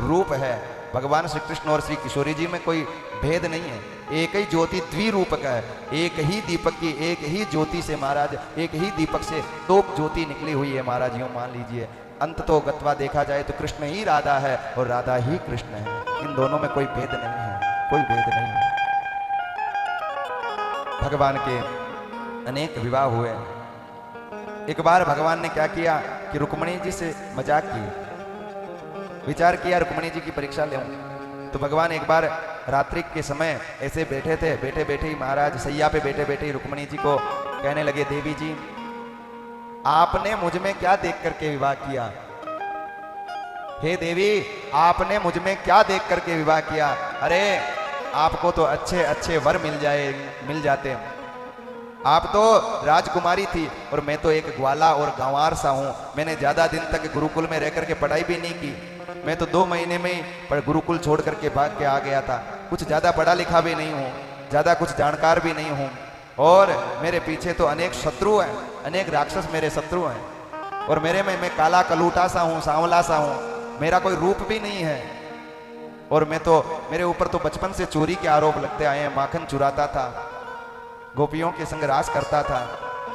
रूप है। भगवान श्री कृष्ण और श्री किशोरी जी में कोई भेद नहीं है, एक ही ज्योति द्विरूपक है। एक ही दीपक की, एक ही ज्योति से महाराज, एक ही दीपक से दो ज्योति निकली हुई है महाराज। यूं मान लीजिए अंत तो गत्वा देखा जाए तो कृष्ण ही राधा है और राधा ही कृष्ण है। इन दोनों में कोई भेद नहीं है, कोई भेद नहीं है। भगवान के अनेक विवाह हुए। एक बार भगवान ने क्या किया कि रुक्मिणी जी से मजाक की, विचार किया रुक्मिणी जी की परीक्षा ले। तो भगवान एक बार रात्रि के समय ऐसे बैठे थे, बैठे बैठे ही महाराज सैया पे बैठे बैठे ही रुक्मिणी जी को कहने लगे, देवी जी आपने मुझ में क्या देख करके विवाह किया? हे देवी आपने मुझ में क्या देख करके विवाह किया? अरे आपको तो अच्छे अच्छे वर मिल जाते। आप तो राजकुमारी थी और मैं तो एक ग्वाला और गंवार सा हूं। मैंने ज्यादा दिन तक गुरुकुल में रह करके पढ़ाई भी नहीं की। मैं तो 2 महीने में ही गुरुकुल छोड़ करके भाग के आ गया था। कुछ ज्यादा पढ़ा लिखा भी नहीं हूं, ज्यादा कुछ जानकार भी नहीं हूं, और मेरे पीछे तो अनेक शत्रु हैं, अनेक राक्षस मेरे शत्रु हैं, और मेरे में मैं काला कलूटा सा हूं, सांवला सा हूं, मेरा कोई रूप भी नहीं है। और मैं तो, मेरे ऊपर तो बचपन से चोरी के आरोप लगते आए हैं। माखन चुराता था, गोपियों के संग रास करता था,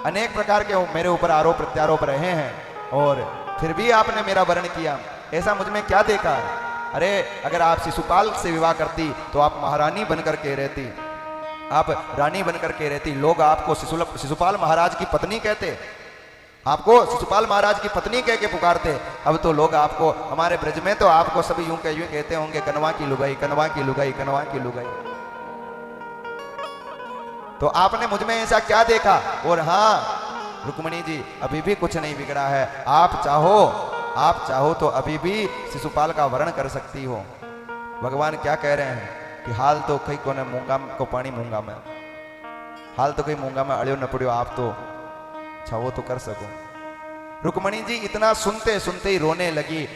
अनेक प्रकार के मेरे ऊपर आरोप प्रत्यारोप रहे हैं, और फिर भी आपने मेरा वर्ण किया। ऐसा मुझ में क्या देखा? अरे अगर आप शिशुपाल से विवाह करती तो आप महारानी बनकर के रहती, आप रानी बनकर के रहती। लोग आपको शिशुपाल महाराज की पत्नी कहते, आपको शिशुपाल महाराज की पत्नी कह के पुकारते। अब तो लोग आपको, हमारे ब्रज में तो आपको सभी यूं कहते होंगे, कनवा की लुगाई, कनवा की लुगाई, कनवा की लुगाई। तो आपने मुझ में ऐसा क्या देखा? और हाँ रुक्मिणी जी अभी भी कुछ नहीं बिगड़ा है। आप चाहो तो अभी भी शिशुपाल का वर्ण कर सकती हो। भगवान क्या कह रहे हैं कि हाल तो कई कोने मूंगा को पानी मूंगा में, हाल तो कई मूंगा में अड़ियो न पड़ियो, आप तो चाहो तो कर सको। रुक्मिणी जी इतना सुनते सुनते ही रोने लगी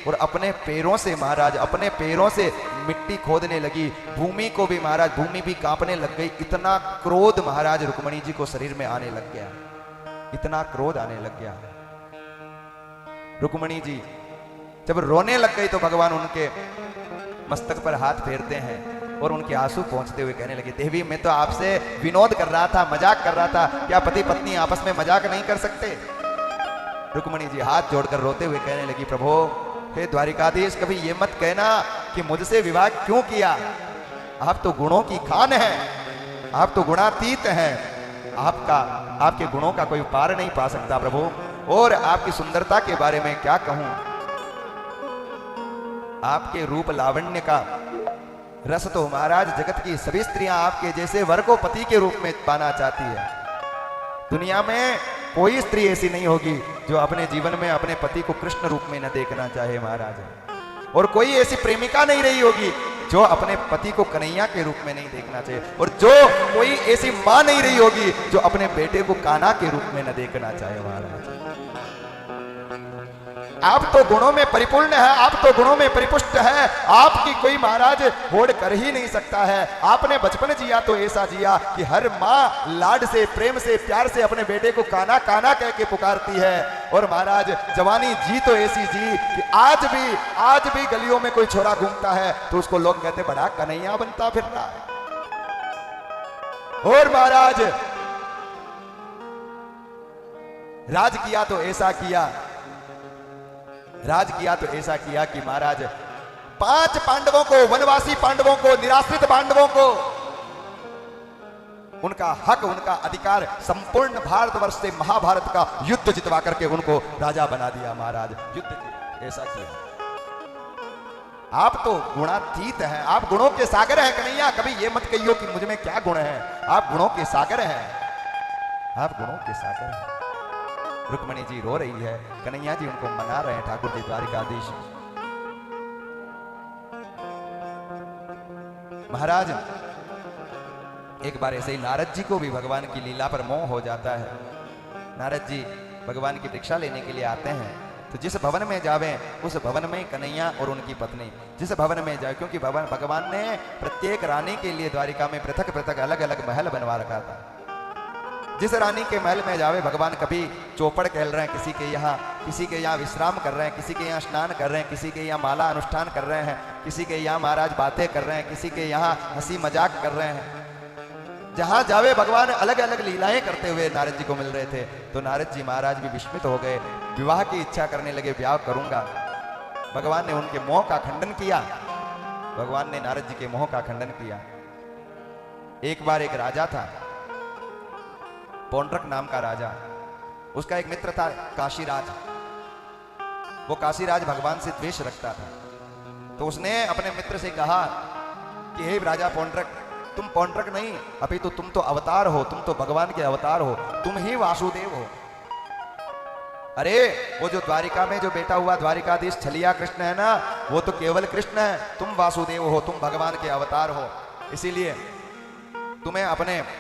और अपने पैरों से महाराज, अपने पैरों से मिट्टी खोदने लगी। भूमि को भी महाराज, भूमि भी कांपने लग गई। इतना क्रोध महाराज रुक्मिणी जी को शरीर में आने लग गया, इतना क्रोध आने लग गया। रुक्मिणी जी जब रोने लग गई तो भगवान उनके मस्तक पर हाथ फेरते हैं और उनके आंसू पहुंचते हुए कहने लगे, देवी मैं तो आपसे विनोद कर रहा था, मजाक कर रहा था। क्या पति पत्नी आपस में मजाक नहीं कर सकते? रुक्मिणी जी हाथ जोड़कर रोते हुए कहने लगी, प्रभु हे द्वारिकाधीश कभी ये मत कहना कि मुझसे विवाह क्यों किया। आप तो गुणों की खान हैं, आप तो गुणातीत हैं, आपके गुणों का कोई पार नहीं पा सकता प्रभु। और आपकी सुंदरता के बारे में क्या कहूं, आपके रूप लावण्य का रस तो महाराज जगत की सभी स्त्रियां आपके जैसे वर को पति के रूप में पाना चाहती है। दुनिया में कोई स्त्री ऐसी नहीं होगी जो अपने जीवन में अपने पति को कृष्ण रूप में न देखना चाहे महाराज। और कोई ऐसी प्रेमिका नहीं रही होगी जो अपने पति को कन्हैया के रूप में नहीं देखना चाहिए। और जो कोई ऐसी मां नहीं रही होगी जो अपने बेटे को कान्हा के रूप में न देखना चाहे महाराज। आप तो गुणों में परिपूर्ण है, आप तो गुणों में परिपुष्ट है। आपकी कोई महाराज होड़ कर ही नहीं सकता है। आपने बचपन जिया तो ऐसा जिया कि हर माँ लाड से, प्रेम से, प्यार से अपने बेटे को कान्हा कान्हा कह के पुकारती है। और महाराज जवानी जी तो ऐसी जी कि आज भी गलियों में कोई छोरा घूमता है तो उसको लोग कहते बड़ा कन्हैया बनता फिर रहा है। और महाराज राज किया तो ऐसा किया, राज किया तो ऐसा किया कि महाराज 5 पांडवों को, वनवासी पांडवों को, निराश्रित पांडवों को उनका हक, उनका अधिकार, संपूर्ण भारतवर्ष से महाभारत का युद्ध जितवा करके उनको राजा बना दिया महाराज। युद्ध ऐसा किया। आप तो गुणातीत हैं, आप गुणों के सागर हैं कन्हैया। कभी ये मत कहियो कि मुझ में क्या गुण है, आप गुणों के सागर हैं, आप गुणों के सागर हैं। रुक्मिणी जी रो रही है, कन्हैया जी उनको मना रहे हैं, ठाकुर जी द्वारिकाधीश। महाराज एक बार ऐसे ही नारद जी को भी भगवान की लीला पर मोह हो जाता है। नारद जी भगवान की दीक्षा लेने के लिए आते हैं तो जिस भवन में जावे उस भवन में कन्हैया और उनकी पत्नी जिस भवन में जाए, क्योंकि भगवान ने प्रत्येक रानी के लिए द्वारिका में पृथक पृथक अलग अलग महल बनवा रखा था। जिस रानी के महल में जावे भगवान, कभी चौपड़ खेल रहे हैं किसी के यहाँ विश्राम कर रहे हैं, किसी के यहाँ स्नान कर रहे हैं, किसी के यहाँ माला अनुष्ठान कर रहे हैं, किसी के यहाँ महाराज बातें कर रहे हैं, किसी के यहाँ हंसी मजाक कर रहे हैं। जहां जावे भगवान अलग अलग लीलाएं करते हुए नारद जी को मिल रहे थे। तो नारद जी महाराज भी विस्मित हो गए, विवाह की इच्छा करने लगे, ब्याह करूंगा। भगवान ने उनके मोह का खंडन किया। भगवान ने नारद जी के मोह का खंडन किया। एक बार एक राजा था, पौंड्रक नाम का राजा। उसका एक मित्र था काशीराज। वो काशीराज भगवान से द्वेष रखता था। तो उसने अपने मित्र से कहा कि हे राजा पौंड्रक, तुम पौंड्रक नहीं, अभी तो तुम तो अवतार हो, तुम तो भगवान के अवतार हो, तुम ही वासुदेव हो। अरे वो जो द्वारिका में जो बैठा हुआ द्वारिकाधीश छलिया कृष्ण है ना, वो तो केवल कृष्ण है, तुम वासुदेव हो, तुम भगवान के अवतार हो। इसीलिए तुम्हें अपने